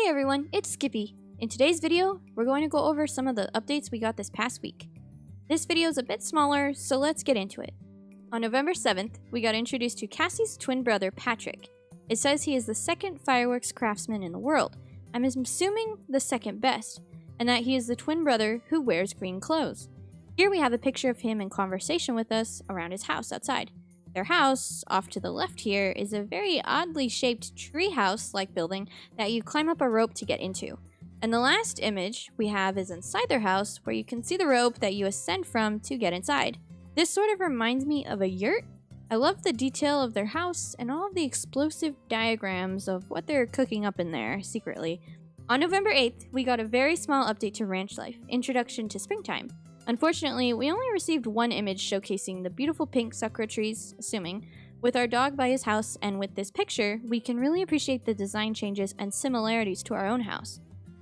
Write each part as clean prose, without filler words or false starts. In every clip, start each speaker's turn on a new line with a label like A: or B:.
A: Hey everyone, it's Skippy. In today's video, we're going to go over some of the updates we got this past week. This video is a bit smaller, so let's get into it. On November 7th, we got introduced to Cassie's twin brother, Patrick. It says he is the second fireworks craftsman in the world. I'm assuming the second best, and that he is the twin brother who wears green clothes. Here we have a picture of him in conversation with us around his house outside. Their house, off to the left here, is a very oddly shaped treehouse-like building that you climb up a rope to get into. And the last image we have is inside their house, where you can see the rope that you ascend from to get inside. This sort of reminds me of a yurt. I love the detail of their house and all of the explosive diagrams of what they're cooking up in there secretly. On November 8th, we got a very small update to Ranch Life, Introduction to Springtime. Unfortunately, we only received one image showcasing the beautiful pink sakura trees, assuming, with our dog by his house, and with this picture, we can really appreciate the design changes and similarities to our own house.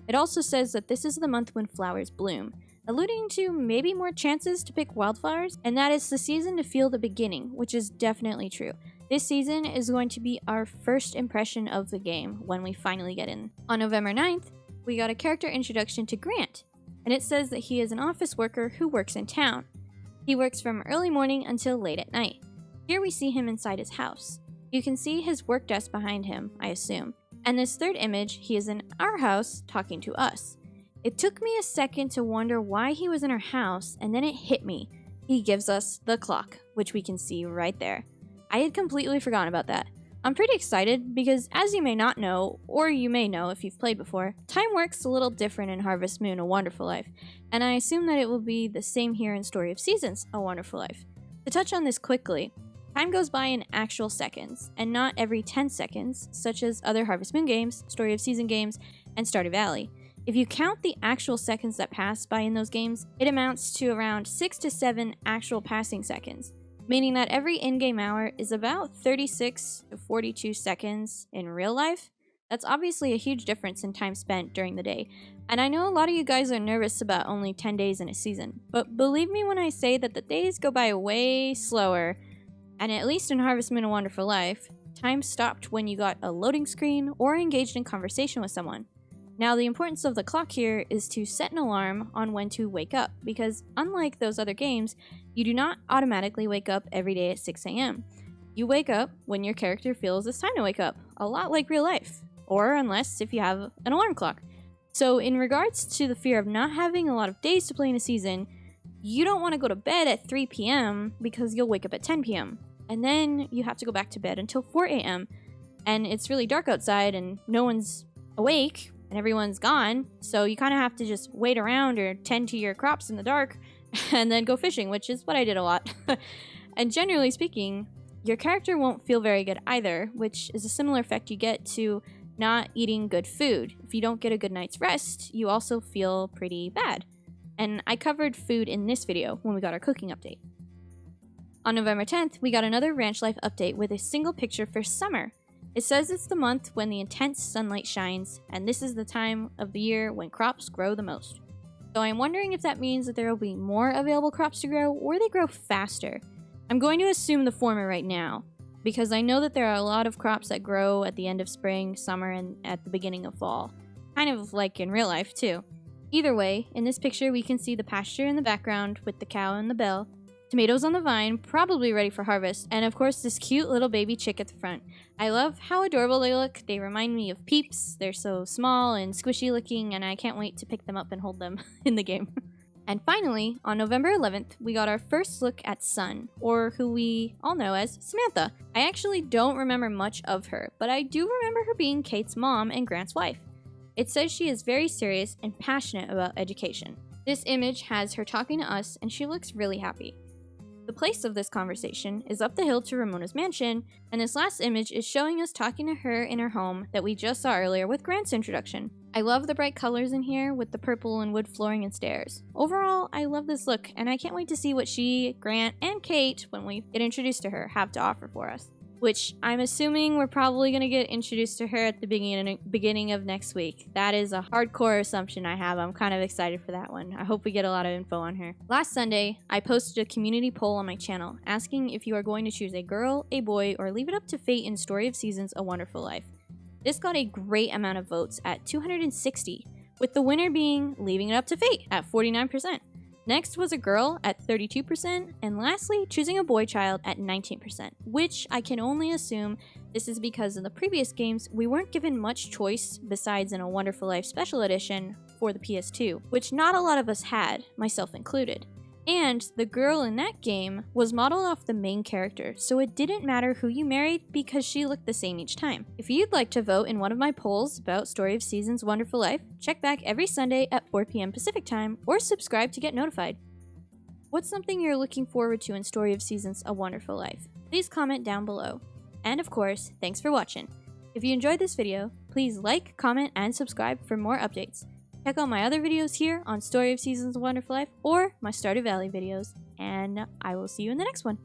A: It also says that this is the month when flowers bloom, alluding to maybe more chances to pick wildflowers, and that it's the season to feel the beginning, which is definitely true. This season is going to be our first impression of the game when we finally get in. On November 9th, we got a character introduction to Grant, and it says that he is an office worker who works in town. He works from early morning until late at night. Here we see him inside his house. You can see his work desk behind him, I assume. And this third image, he is in our house talking to us. It took me a second to wonder why he was in our house, and then it hit me. He gives us the clock, which we can see right there. I had completely forgotten about that. I'm pretty excited because, as you may not know, or you may know if you've played before, time works a little different in Harvest Moon: A Wonderful Life, and I assume that it will be the same here in Story of Seasons: A Wonderful Life. To touch on this quickly, time goes by in actual seconds, and not every 10 seconds, such as other Harvest Moon games, Story of Season games, and Stardew Valley. If you count the actual seconds that pass by in those games, it amounts to around 6 to 7 actual passing seconds, meaning that every in-game hour is about 36 to 42 seconds in real life. That's obviously a huge difference in time spent during the day, and I know a lot of you guys are nervous about only 10 days in a season, but believe me when I say that the days go by way slower, and at least in Harvest Moon: A Wonderful Life, time stopped when you got a loading screen or engaged in conversation with someone. Now, the importance of the clock here is to set an alarm on when to wake up, because unlike those other games, you do not automatically wake up every day at 6 a.m. You wake up when your character feels it's time to wake up, a lot like real life, or unless if you have an alarm clock. So in regards to the fear of not having a lot of days to play in a season, you don't want to go to bed at 3 p.m. because you'll wake up at 10 p.m. and then you have to go back to bed until 4 a.m. and it's really dark outside and no one's awake and everyone's gone, so you kind of have to just wait around or tend to your crops in the dark and then go fishing, which is what I did a lot. And generally speaking, your character won't feel very good either, which is a similar effect you get to not eating good food. If you don't get a good night's rest, you also feel pretty bad. And I covered food in this video when we got our cooking update. On November 10th, we got another Ranch Life update with a single picture for summer. It says it's the month when the intense sunlight shines, and this is the time of the year when crops grow the most. So I'm wondering if that means that there will be more available crops to grow, or they grow faster. I'm going to assume the former right now, because I know that there are a lot of crops that grow at the end of spring, summer, and at the beginning of fall. Kind of like in real life, too. Either way, in this picture we can see the pasture in the background with the cow and the bell, tomatoes on the vine, probably ready for harvest, and of course this cute little baby chick at the front. I love how adorable they look. They remind me of Peeps. They're so small and squishy looking, and I can't wait to pick them up and hold them in the game. And finally, on November 11th, we got our first look at Sun, or who we all know as Samantha. I actually don't remember much of her, but I do remember her being Kate's mom and Grant's wife. It says she is very serious and passionate about education. This image has her talking to us, and she looks really happy. The place of this conversation is up the hill to Ramona's mansion, and this last image is showing us talking to her in her home that we just saw earlier with Grant's introduction. I love the bright colors in here with the purple and wood flooring and stairs. Overall, I love this look, and I can't wait to see what she, Grant, and Kate, when we get introduced to her, have to offer for us. Which I'm assuming we're probably going to get introduced to her at the beginning of next week. That is a hardcore assumption I have. I'm kind of excited for that one. I hope we get a lot of info on her. Last Sunday, I posted a community poll on my channel asking if you are going to choose a girl, a boy, or leave it up to fate in Story of Seasons: A Wonderful Life. This got a great amount of votes at 260, with the winner being Leaving It Up to Fate at 49%. Next was a girl at 32%, and lastly, choosing a boy child at 19%, which I can only assume this is because in the previous games, we weren't given much choice besides in A Wonderful Life Special Edition for the PS2, which not a lot of us had, myself included. And the girl in that game was modeled off the main character, so it didn't matter who you married because she looked the same each time. If you'd like to vote in one of my polls about Story of Seasons Wonderful Life, check back every Sunday at 4 p.m. Pacific Time or subscribe to get notified. What's something you're looking forward to in Story of Seasons A Wonderful Life? Please comment down below. And of course, thanks for watching. If you enjoyed this video, please like, comment, and subscribe for more updates. Check out my other videos here on Story of Seasons A Wonderful Life or my Stardew Valley videos, and I will see you in the next one.